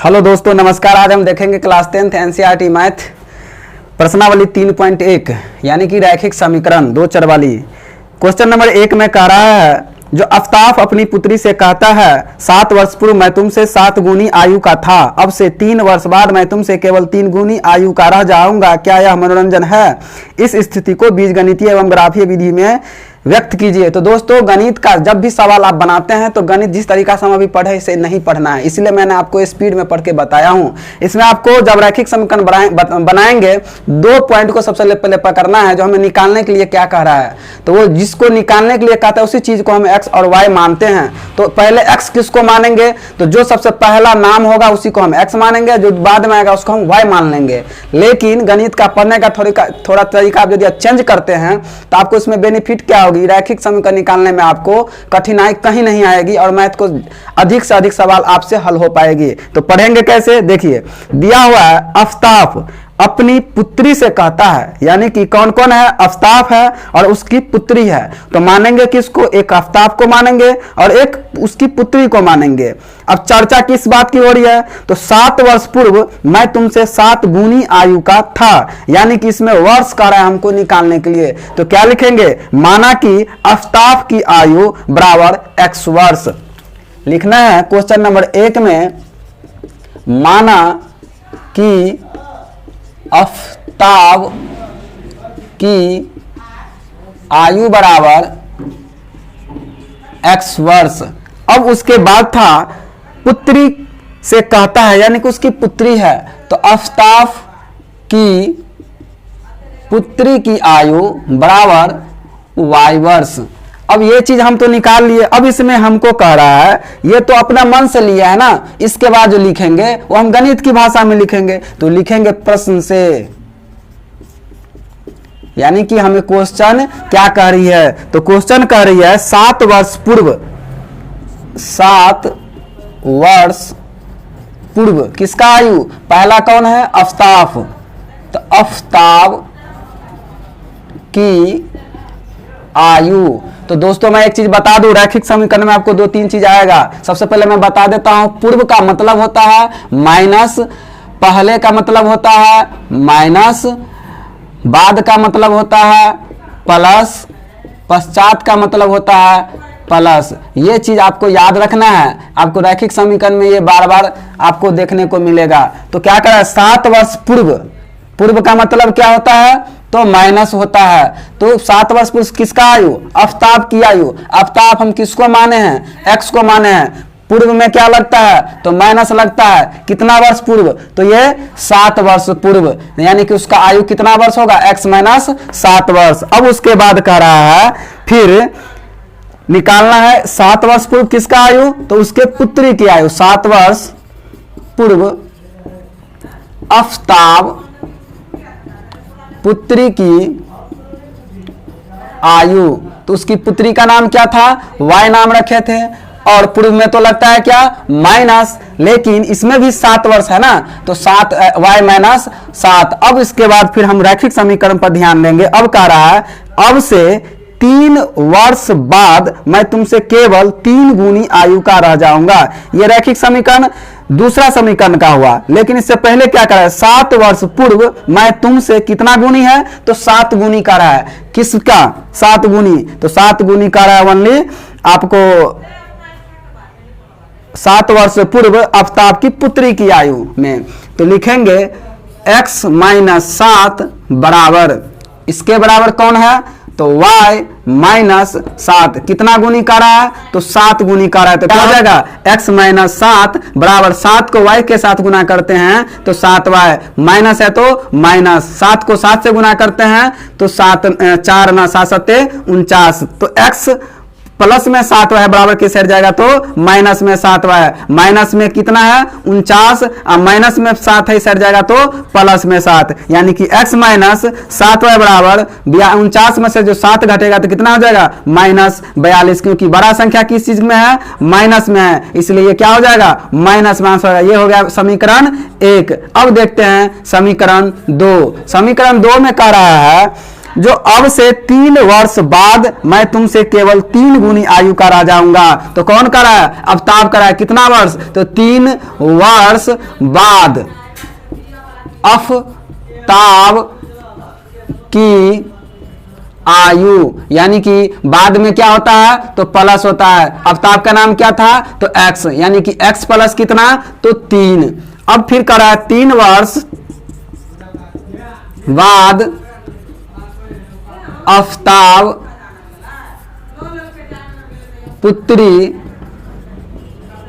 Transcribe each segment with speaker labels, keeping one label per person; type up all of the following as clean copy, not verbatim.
Speaker 1: Hello दोस्तों, नमस्कार। आज हम देखेंगे क्लास 10th एनसीईआरटी मैथ प्रश्नावली 3.1 यानी कि रैखिक समीकरण दो चर वाली। क्वेश्चन नंबर 1 में कह रहा है, जो आफ्ताब अपनी पुत्री से कहता है 7 वर्ष पूर्व मैं तुमसे 7 गुनी आयु का था, अब से 3 वर्ष बाद मैं तुमसे केवल 3 गुनी आयु का रह जाऊंगा, क्या यह मनोरंजन है? इस स्थिति को बीजगणितीय एवं ग्राफीय विधि में व्यक्त कीजिए। तो दोस्तों, गणित का जब भी सवाल आप बनाते हैं तो गणित जिस तरीका से हम अभी पढ़े इसे नहीं पढ़ना है, इसलिए मैंने आपको स्पीड में पढ़ के बताया हूं। इसमें आपको जब रैखिक समीकरण बनाएंगे 2 पॉइंट को सबसे पहले पकड़ना है, जो हमें निकालने के लिए क्या कह रहा है। तो वो जिसको निकालने के लिए कहता है उसी चीज को हम एक्स और वाई मानते हैं। तो पहले एक्स किसको मानेंगे, तो जो सबसे पहला नाम होगा उसी को हम एक्स मानेंगे, जो बाद में आएगा उसको हम वाई मान लेंगे। लेकिन गणित का पढ़ने का थोड़ा तरीका आप यदि चेंज करते हैं तो आपको इसमें बेनिफिट क्या होगी, रैखिक समीकरण निकालने में आपको कठिनाई कहीं नहीं आएगी और मैथ को अधिक से अधिक सवाल आपसे हल हो पाएगी। तो पढ़ेंगे कैसे, देखिए दिया हुआ है आफ्ताब अपनी पुत्री से कहता है, यानी कि कौन कौन है, आफ्ताब है और उसकी पुत्री है। तो मानेंगे किसको, एक आफ्ताब को मानेंगे और एक उसकी पुत्री को मानेंगे। अब चर्चा किस बात की हो रही है, तो 7 वर्ष पूर्व मैं तुमसे 7 गुनी आयु का था, यानी कि इसमें वर्ष का रहा है हमको निकालने के लिए। तो क्या लिखेंगे, माना कि आफ्ताब की आयु बराबर x वर्ष लिखना है। क्वेश्चन नंबर 1 में माना कि आफ्ताब की आयु बराबर x वर्ष। अब उसके बाद था पुत्री से कहता है, यानी कि उसकी पुत्री है, तो आफ्ताब की पुत्री की आयु बराबर y वर्ष। अब ये चीज हम तो निकाल लिए, अब इसमें हमको कह रहा है, ये तो अपना मन से लिया है ना, इसके बाद जो लिखेंगे वो हम गणित की भाषा में लिखेंगे। तो लिखेंगे प्रश्न से, यानी कि हमें क्वेश्चन क्या कह रही है, तो क्वेश्चन कह रही है 7 वर्ष पूर्व, 7 वर्ष पूर्व किसका आयु, पहला कौन है, आफ्ताब। तो आफ्ताब की आयु। तो दोस्तों मैं एक चीज बता दूं, रैखिक समीकरण में आपको 2-3 चीज आएगा। सबसे पहले मैं बता देता हूं, पूर्व का मतलब होता है माइनस, पहले का मतलब होता है माइनस, बाद का मतलब होता है प्लस, पश्चात का मतलब होता है प्लस। ये चीज आपको याद रखना है, आपको रैखिक समीकरण में ये बार बार आपको देखने को मिलेगा। तो क्या करें, 7 वर्ष पूर्व, पूर्व का मतलब क्या होता है, तो माइनस होता है। तो 7 वर्ष पूर्व किसका आयु, आफ्ताब की आयु। आफ्ताब हम किसको माने हैं, एक्स को माने हैं। पूर्व में क्या लगता है, तो माइनस लगता है, कितना वर्ष पूर्व, तो ये 7 वर्ष पूर्व, यानी कि उसका आयु कितना वर्ष होगा, x माइनस 7 वर्ष। अब उसके बाद कह रहा है फिर निकालना है 7 वर्ष पूर्व किसका आयु, तो उसके पुत्री की आयु। 7 वर्ष पूर्व आफ्ताब पुत्री की आयु, तो उसकी पुत्री का नाम क्या था, y नाम रखे थे, और पूर्व में तो लगता है क्या, माइनस, लेकिन इसमें भी 7 वर्ष है ना, तो 7 y माइनस 7। अब इसके बाद फिर हम रैखिक समीकरण पर ध्यान देंगे। अब कह रहा है, अब से 3 वर्ष बाद मैं तुमसे केवल 3 गुनी आयु का रह जाऊंगा। यह रैखिक समीकरण दूसरा समीकरण का हुआ, लेकिन इससे पहले क्या कर रहा है, 7 वर्ष पूर्व मैं तुमसे कितना गुनी है, तो 7 गुनी का रहा है, किसका, 7 गुनी। तो 7 गुनी का रहा है ओनली आपको 7 वर्ष पूर्व आफ्ताब की पुत्री की आयु में। तो लिखेंगे x माइनस 7 बराबर, इसके बराबर कौन है, तो y माइनस 7, कितना गुनी का रहा है, तो 7 गुनी का रहा है। तो क्या हो जाएगा, x माइनस 7 बराबर 7 को y के साथ गुना करते हैं तो 7y, माइनस है तो माइनस, 7 को 7 से गुना करते हैं तो 7 4 ना 7 7 49। तो x प्लस में 7 है बराबर किस साइड जाएगा, तो माइनस में 7 है। माइनस में कितना है 49, और माइनस में 7 है इस साइड जाएगा तो प्लस में 7, यानी कि x माइनस 7 बराबर 49 में से जो 7 घटेगा तो कितना हो जाएगा, माइनस 42, क्योंकि बड़ा संख्या किस चीज में है, माइनस में है, इसलिए ये क्या हो जाएगा, माइनस माइनस होगा। ये हो गया समीकरण 1। अब देखते हैं समीकरण 2। समीकरण 2 में कह रहा है जो अब से 3 वर्ष बाद मैं तुमसे केवल 3 गुनी आयु का राजा हूंगा। तो कौन करा है? आफ्ताब करा है। कितना वर्ष? तो 3 वर्ष बाद आफ्ताब की आयु, यानी कि बाद में क्या होता है? तो प्लस होता है। आफ्ताब का नाम क्या था? तो एक्स, यानी कि एक्स प्लस कितना? तो 3। अब फिर करा 3 वर्ष बाद आफ्ताब पुत्री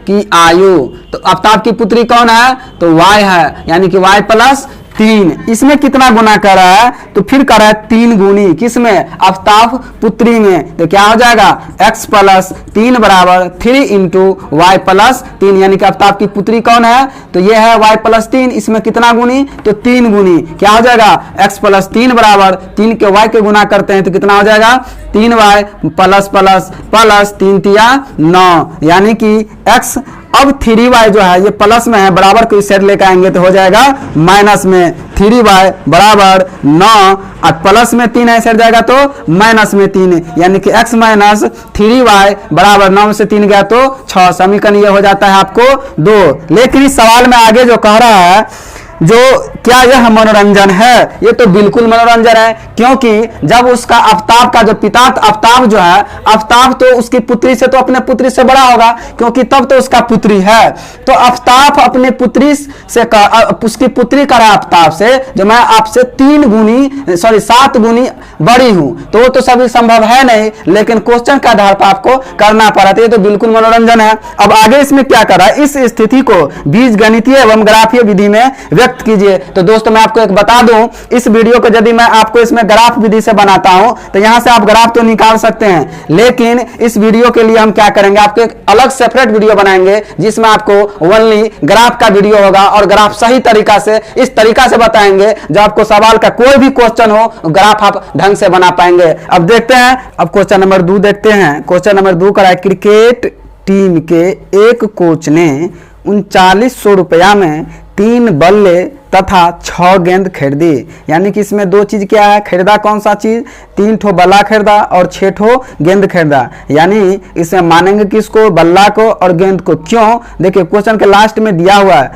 Speaker 1: की आयु। तो आफ्ताब की पुत्री कौन है? तो y है, यानी कि y प्लस 3। इसमें कितना गुना कर रहा है? तो फिर कर रहा है 3 गुनी। किसमें? आफ्ताब पुत्री में। तो क्या हो जाएगा? x प्लस 3 बराबर 3 इंटू वाई प्लस 3, यानी कि आफ्ताब की पुत्री कौन है? तो ये है y प्लस 3। इसमें कितना गुनी? तो 3 गुनी। क्या हो जाएगा? x प्लस 3 बराबर 3 के y के गुना करते हैं तो कितना हो जाएगा? 3y प्लस प्लस प्लस 3 तिया 9, यानी कि x अब 3y जो है ये प्लस में है, बराबर को इस साइड लेकर आएंगे तो हो जाएगा माइनस में। 3y बराबर 9 और प्लस में 3 ऐसे जाएगा तो माइनस में 3, यानी कि x माइनस 3y बराबर 9 से 3 गया तो 6। समीकरण ये हो जाता है आपको 2। लेकिन इस सवाल में आगे जो कह रहा है, जो क्या यह मनोरंजन है? ये तो बिल्कुल मनोरंजन है, क्योंकि जब उसका आफ्ताब का जो पिता आफ्ताब जो है, आफ्ताब तो उसकी पुत्री से तो अपने पुत्री से बड़ा होगा, क्योंकि तब तो उसका पुत्री है। तो आफ्ताब अपने पुत्री से उसकी पुत्री का आफ्ताब से जो मैं आपसे 7 गुनी बड़ी हूं, तो वो तो सभी संभव है नहीं, लेकिन क्वेश्चन के आधार पर आपको करना पड़ा। तो ये तो बिल्कुल मनोरंजन है। अब आगे इसमें क्या कर रहा है? इस स्थिति को बीजगणितीय एवं ग्राफीय विधि में व्यक्त कीजिए। तो दोस्तों मैं आपको एक बता दूं, इस वीडियो को यदि मैं आपको इसमें ग्राफ विधि से बनाता हूं तो यहां से आप ग्राफ तो निकाल सकते हैं, लेकिन इस वीडियो के लिए हम क्या करेंगे? आपको एक अलग सेपरेट वीडियो बनाएंगे जिसमें आपको ओनली ग्राफ का वीडियो होगा और ग्राफ सही तरीका से इस तरीका से बताएंगे जो आपको सवाल का कोई भी क्वेश्चन हो ग्राफ आप ढंग से बना पाएंगे। अब देखते हैं, अब क्वेश्चन नंबर 2 देखते हैं। क्वेश्चन नंबर 2 करा है, क्रिकेट टीम के एक कोच ने 3900 रुपया में 3 बल्ले तथा 6 गेंद खरीदी। यानी कि इसमें 2 चीज क्या है? खरीदा कौन सा चीज? 3 ठो बल्ला खरीदा और 6 ठो गेंद खरीदा। यानी इसमें मानेंगे किसको? बल्ला को और गेंद को। क्यों? देखिए क्वेश्चन के लास्ट में दिया हुआ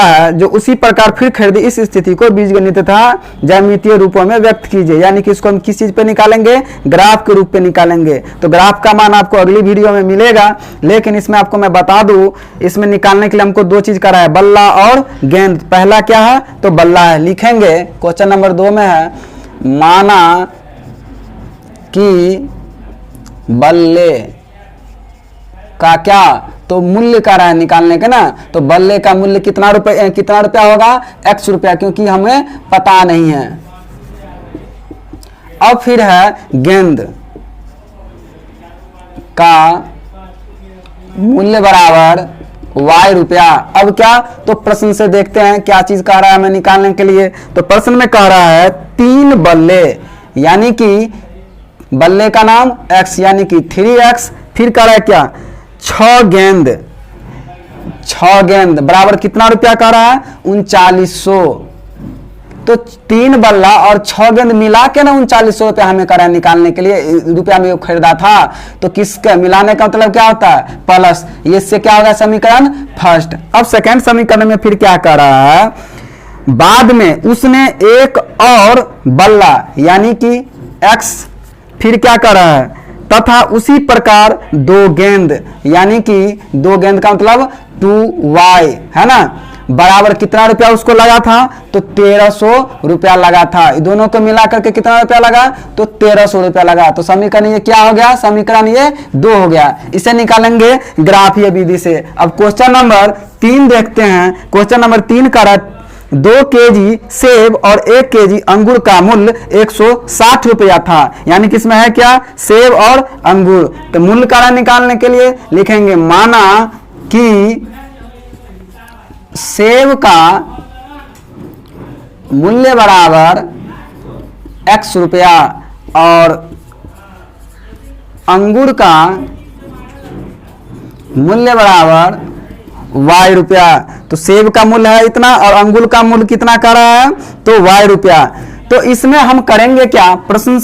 Speaker 1: है जो उसी प्रकार फिर खरीदी। इस स्थिति को बीजगणित तथा ज्यामितीय रूपों में व्यक्त कीजिए। यानी कि इसको हम किस चीज पे निकालेंगे? ग्राफ के रूप पे निकालेंगे। तो ग्राफ का मान आपको अगली वीडियो में मिलेगा, लेकिन इसमें आपको मैं बता दूं, इसमें निकालने के लिए हमको 2 चीज करा है, बल्ला और गेंद। पहला क्या है? तो बल्ला है। लिखेंगे क्वेश्चन नंबर 2 में है, माना कि बल्ले का क्या? तो मूल्य का रहा है निकालने के ना, तो बल्ले का मूल्य कितना रुपया होगा? x रुपया, क्योंकि हमें पता नहीं है। अब फिर है गेंद का मूल्य बराबर y रुपया। अब क्या? तो प्रश्न से देखते हैं क्या चीज कह रहा है हमें निकालने के लिए। तो प्रश्न में कह रहा है 3 बल्ले, यानी कि बल्ले का नाम x, यानी कि 3x, फिर कह रहा है क्या? 6 गेंद बराबर कितना रुपया कह रहा है? 3900। तो 3 बल्ला और 6 गेंद मिला के ना 3900 रुपया हमें करा निकालने के लिए, रुपया में खरीदा था। तो किसके मिलाने का मतलब क्या होता है? प्लस। इससे क्या होगा? समीकरण फर्स्ट। अब सेकेंड समीकरण में फिर क्या कर रहा है? बाद में उसने एक और बल्ला, यानी कि x, फिर क्या कर रहा है? तथा उसी प्रकार 2 गेंद, यानी कि 2 गेंद का मतलब 2y है ना, बराबर कितना रुपया उसको लगा था? तो 1300 रुपया लगा था। दोनों को मिलाकर के कितना रुपया लगा? तो 1300 रुपया लगा। तो समीकरण ये क्या हो गया? समीकरण ये 2 हो गया। इसे निकालेंगे ग्राफीय विधि से। अब क्वेश्चन नंबर 3 देखते हैं। क्वेश्चन नंबर 3 का 2 केजी सेब और 1 केजी अंगूर का मूल्य 160 रुपया था। यानी कि इसमें है क्या? सेब और अंगूर। तो मूल्य कारण निकालने के लिए लिखेंगे, माना कि सेब का मूल्य बराबर x रुपया और अंगूर का मूल्य बराबर y रुपया। तो सेब का मूल्य है इतना और अंगूर का मूल्य कितना कर रहा है? तो y रुपया। तो इसमें हम करेंगे क्या, प्रश्न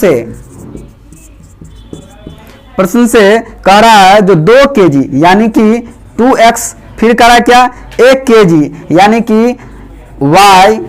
Speaker 1: से कह रहा है जो 2 kg यानी कि 2x, फिर कह रहा है क्या 1 kg यानी कि y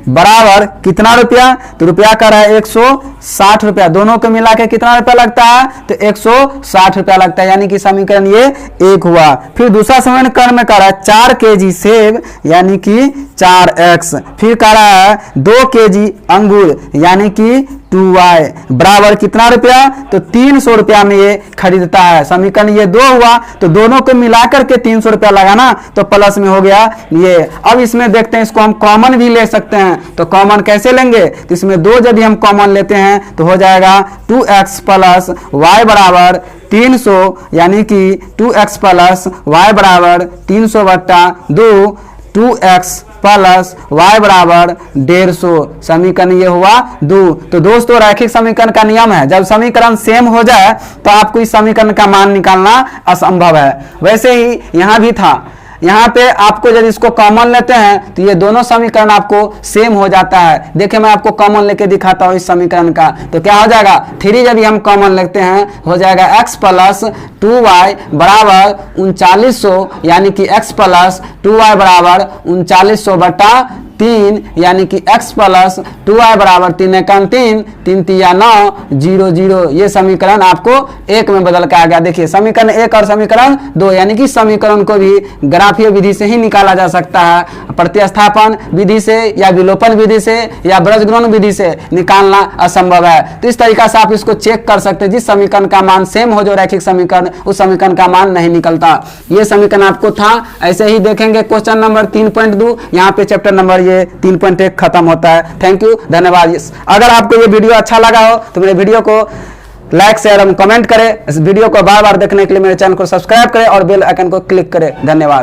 Speaker 1: बराबर कितना रुपया, तो रुपया कह रहा है 160 रुपया, दोनों को मिला के कितना रुपया लगता है, तो 160 रुपया लगता है, यानी कि समीकरण ये 1 हुआ। फिर दूसरा समीकरण में कह रहा है 4 kg सेब यानी कि 4x, फिर कह रहा है 2 kg अंगूर यानी कि 2y बराबर कितना रुपया, तो 300 रुपया में ये खरीदता है। समीकरण ये 2 हुआ, तो दोनों को मिलाकर के 300 रुपया लगाना, तो प्लस में हो गया ये। अब इसमें देखते हैं, इसको हम कॉमन भी ले सकते हैं, तो कॉमन कैसे लेंगे, तो इसमें 2 यदि हम कॉमन लेते हैं तो हो जाएगा 2x प्लस y बराबर 300 यानी कि 2x प्लस y बराबर 300 बट्टा 2, 2x प्लस y बराबर 150, समीकरण ये हुआ 2। तो दोस्तों रैखिक समीकरण का नियम है, जब समीकरण सेम हो जाए तो आपको इस समीकरण का मान निकालना असंभव है। वैसे ही यहाँ भी था, यहाँ पे आपको यदि इसको कॉमन लेते हैं तो ये दोनों समीकरण आपको सेम हो जाता है। देखिए मैं आपको कॉमन लेके दिखाता हूँ इस समीकरण का, तो क्या हो जाएगा 3 यदि हम कॉमन लेते हैं हो जाएगा x प्लस 2y बराबर 3900 यानी कि x प्लस 2y बराबर 3900 बटा 3 यानी कि x प्लस 2y बराबर 3 एकम 3, 3 तिया 9, 0 0, ये समीकरण आपको 1 में बदल के आ गया। देखिए समीकरण 1 और समीकरण 2, यानी कि समीकरण को भी ग्राफीय विधि से ही निकाला जा सकता है, प्रतिस्थापन विधि से या विलोपन विधि से या बीजगणन विधि से निकालना असंभव है। तो इस तरीका से आप इसको चेक कर सकते हैं, जिस समीकरण का मान सेम हो जो रैखिक समीकरण, उस समीकरण का मान नहीं निकलता। ये समीकरण आपको था। ऐसे ही देखेंगे क्वेश्चन नंबर 3.2, यहाँ पे चैप्टर नंबर 3.1 खत्म होता है। थैंक यू, धन्यवाद। अगर आपको ये वीडियो अच्छा लगा हो तो मेरे वीडियो को लाइक शेयर एवं कमेंट करें। इस वीडियो को बार बार देखने के लिए मेरे चैनल को सब्सक्राइब करें और बेल आइकन को क्लिक करें। धन्यवाद।